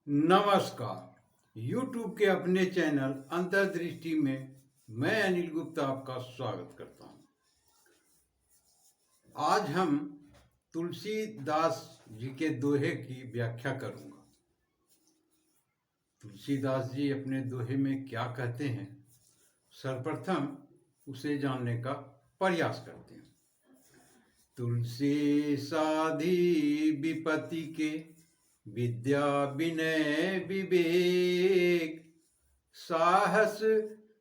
नमस्कार। YouTube के अपने चैनल अंतर्दृष्टि में मैं अनिल गुप्ता आपका स्वागत करता हूं। आज हम तुलसीदास जी के दोहे की व्याख्या करूंगा। तुलसीदास जी अपने दोहे में क्या कहते हैं, सर्वप्रथम उसे जानने का प्रयास करते हैं। तुलसी साधी विपत्ति के विद्या विनय विवेक, साहस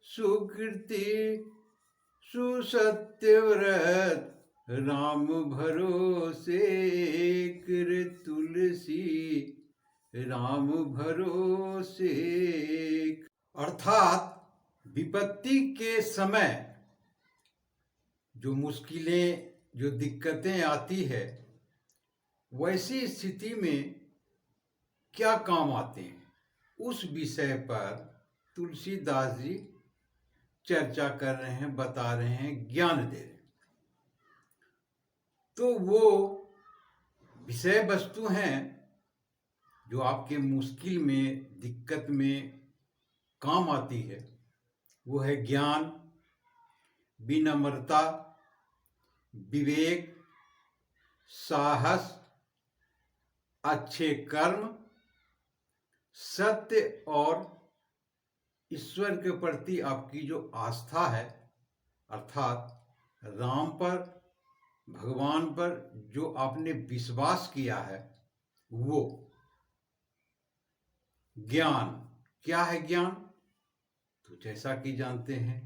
सुकृति सुसत्य व्रत, राम भरोसे कृ तुलसी राम भरोसे। अर्थात विपत्ति के समय जो मुश्किलें, जो दिक्कतें आती है, वैसी स्थिति में क्या काम आते हैं, उस विषय पर तुलसीदास जी चर्चा कर रहे हैं, बता रहे हैं, ज्ञान दे रहे हैं। तो वो विषय वस्तु हैं जो आपके मुश्किल में, दिक्कत में काम आती है। वो है ज्ञान, विनम्रता, विवेक, साहस, अच्छे कर्म, सत्य और ईश्वर के प्रति आपकी जो आस्था है, अर्थात राम पर, भगवान पर जो आपने विश्वास किया है, वो ज्ञान। क्या है ज्ञान? तो जैसा कि जानते हैं,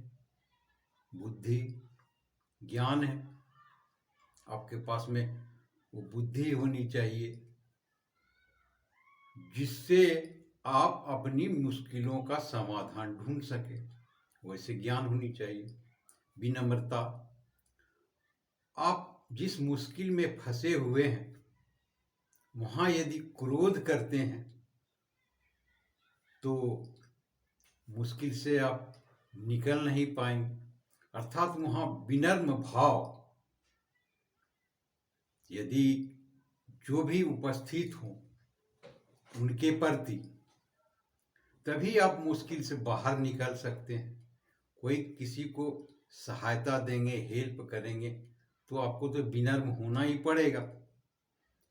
बुद्धि ज्ञान है। आपके पास में वो बुद्धि होनी चाहिए जिससे आप अपनी मुश्किलों का समाधान ढूंढ सके, वैसे ज्ञान होनी चाहिए। विनम्रता, आप जिस मुश्किल में फंसे हुए हैं वहां यदि क्रोध करते हैं तो मुश्किल से आप निकल नहीं पाएंगे। अर्थात वहां विनम्र भाव, यदि जो भी उपस्थित हो उनके प्रति, तभी आप मुश्किल से बाहर निकल सकते हैं। कोई किसी को सहायता देंगे, हेल्प करेंगे, तो आपको तो विनम्र होना ही पड़ेगा,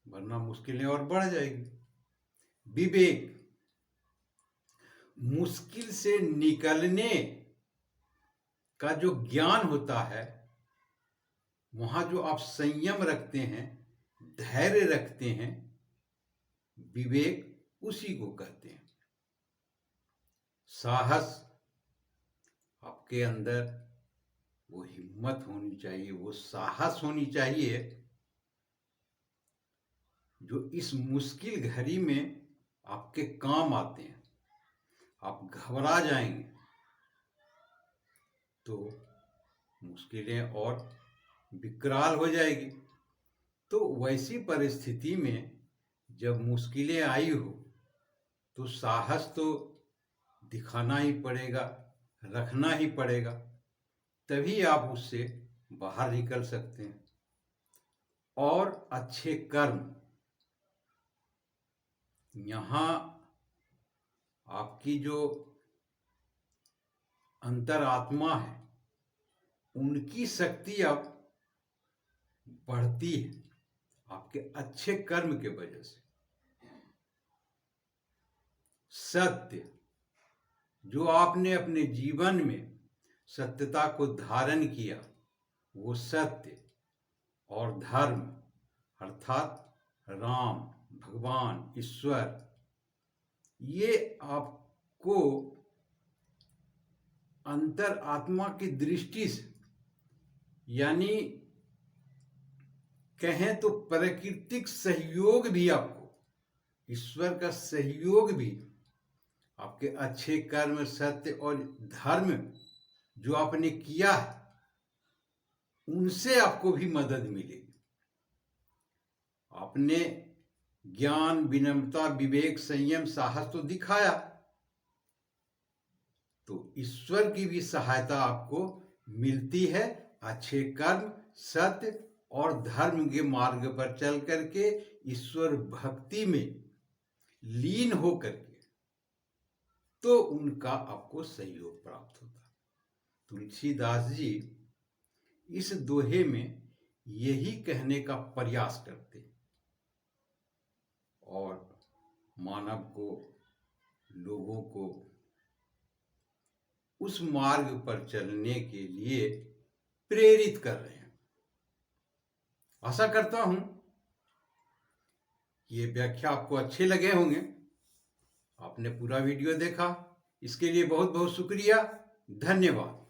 वरना मुश्किलें और बढ़ जाएगी। विवेक, मुश्किल से निकलने का जो ज्ञान होता है, वहां जो आप संयम रखते हैं, धैर्य रखते हैं, विवेक उसी को कहते हैं। साहस, आपके अंदर वो हिम्मत होनी चाहिए, वो साहस होनी चाहिए जो इस मुश्किल घड़ी में आपके काम आते हैं। आप घबरा जाएंगे तो मुश्किलें और विकराल हो जाएगी। तो वैसी परिस्थिति में जब मुश्किलें आई हो तो साहस तो दिखाना ही पड़ेगा, रखना ही पड़ेगा, तभी आप उससे बाहर निकल सकते हैं। और अच्छे कर्म, यहाँ आपकी जो अंतरात्मा है उनकी शक्ति अब बढ़ती है आपके अच्छे कर्म के वजह से। सत्य, जो आपने अपने जीवन में सत्यता को धारण किया, वो सत्य और धर्म, अर्थात राम, भगवान, ईश्वर, ये आपको अंतर आत्मा की दृष्टि से, यानी कहें तो प्राकृतिक सहयोग भी, आपको ईश्वर का सहयोग भी, आपके अच्छे कर्म, सत्य और धर्म जो आपने किया है, उनसे आपको भी मदद मिलेगी। आपने ज्ञान, विनम्रता, विवेक, संयम, साहस तो दिखाया, तो ईश्वर की भी सहायता आपको मिलती है। अच्छे कर्म, सत्य और धर्म के मार्ग पर चल करके ईश्वर भक्ति में लीन हो करके तो उनका आपको सहयोग प्राप्त होता। तुलसीदास जी इस दोहे में यही कहने का प्रयास करते और मानव को, लोगों को उस मार्ग पर चलने के लिए प्रेरित कर रहे हैं। आशा करता हूं ये व्याख्या आपको अच्छे लगे होंगे। आपने पूरा वीडियो देखा, इसके लिए बहुत बहुत शुक्रिया। धन्यवाद।